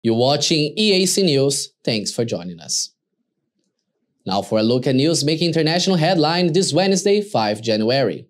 You're watching EAC News. Thanks for joining us. Now for a look at news making international headline this Wednesday, 5 January.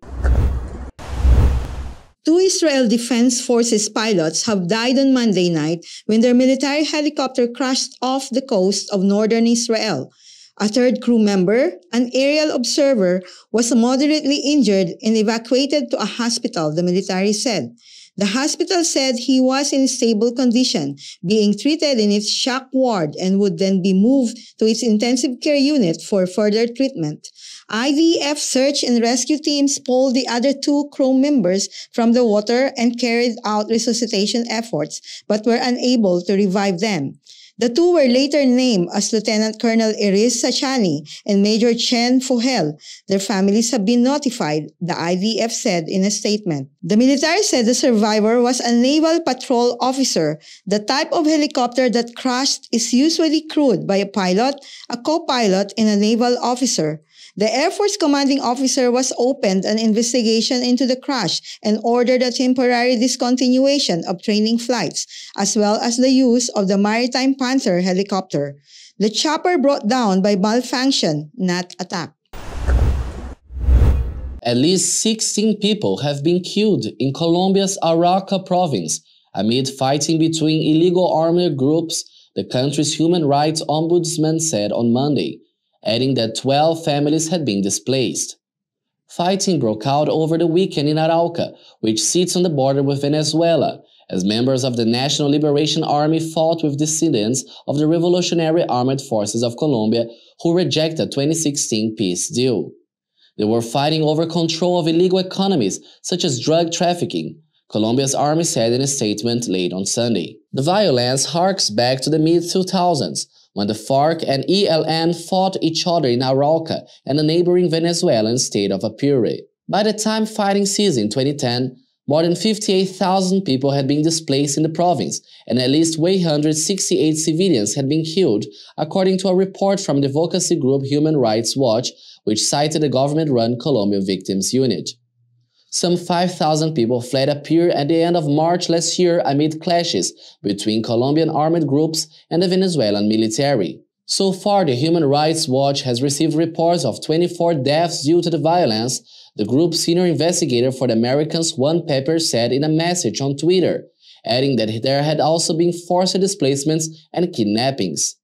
2 Israel Defense Forces pilots have died on Monday night when their military helicopter crashed off the coast of northern Israel. A third crew member, an aerial observer, was moderately injured and evacuated to a hospital, the military said. The hospital said he was in stable condition, being treated in its shock ward and would then be moved to its intensive care unit for further treatment. IDF search and rescue teams pulled the other 2 crew members from the water and carried out resuscitation efforts, but were unable to revive them. The 2 were later named as Lieutenant Colonel Iris Sachani and Major Chen Fohel. Their families have been notified, the IDF said in a statement. The military said the survivor was a naval patrol officer. The type of helicopter that crashed is usually crewed by a pilot, a co-pilot, and a naval officer. The Air Force commanding officer was opened an investigation into the crash and ordered a temporary discontinuation of training flights, as well as the use of the Maritime Panther helicopter. The chopper brought down by malfunction, not attack. At least 16 people have been killed in Colombia's Arauca province amid fighting between illegal armed groups, the country's human rights ombudsman said on Monday, adding that 12 families had been displaced. Fighting broke out over the weekend in Arauca, which sits on the border with Venezuela, as members of the National Liberation Army fought with dissidents of the Revolutionary Armed Forces of Colombia who rejected the 2016 peace deal. They were fighting over control of illegal economies such as drug trafficking, Colombia's army said in a statement late on Sunday. The violence harks back to the mid-2000s, when the FARC and ELN fought each other in Arauca and the neighboring Venezuelan state of Apure. By the time fighting ceased in 2010, more than 58,000 people had been displaced in the province, and at least 168 civilians had been killed, according to a report from the advocacy group Human Rights Watch, which cited the government-run Colombia Victims Unit. Some 5,000 people fled Apure at the end of March last year amid clashes between Colombian armed groups and the Venezuelan military. So far, the Human Rights Watch has received reports of 24 deaths due to the violence, the group's senior investigator for the Americans Juan Pepper said in a message on Twitter, adding that there had also been forced displacements and kidnappings.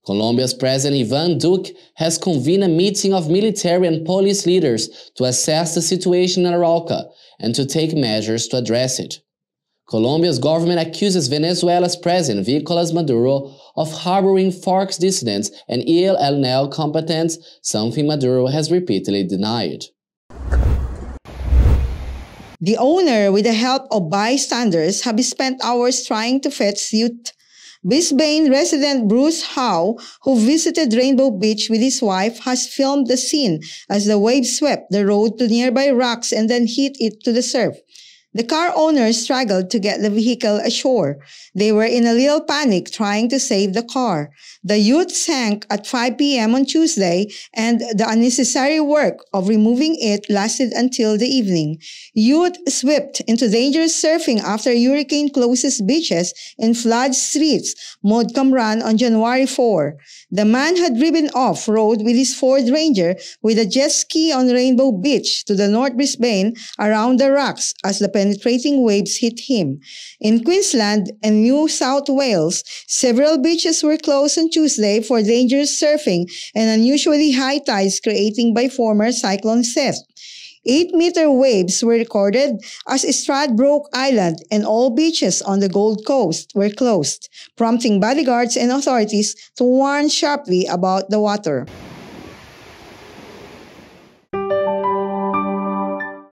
Colombia's President Iván Duque has convened a meeting of military and police leaders to assess the situation in Arauca and to take measures to address it. Colombia's government accuses Venezuela's President Nicolás Maduro of harboring FARC dissidents and ELN combatants, something Maduro has repeatedly denied. The owner, with the help of bystanders, have spent hours trying to fetch youth. Brisbane resident Bruce Howe, who visited Rainbow Beach with his wife, has filmed the scene as the waves swept the road to nearby rocks and then hit it to the surf. The car owners struggled to get the vehicle ashore. They were in a little panic trying to save the car. The yacht sank at 5 p.m. on Tuesday, and the unnecessary work of removing it lasted until the evening. Youth swept into dangerous surfing after a hurricane closes beaches and floods streets, Modcom ran on January 4. The man had driven off-road with his Ford Ranger with a jet ski on Rainbow Beach to the North Brisbane around the rocks as the penetrating waves hit him. In Queensland and New South Wales, several beaches were closed on Tuesday for dangerous surfing and unusually high tides created by former Cyclone Seth. 8-meter waves were recorded as Stradbroke Island and all beaches on the Gold Coast were closed, prompting bodyguards and authorities to warn sharply about the water.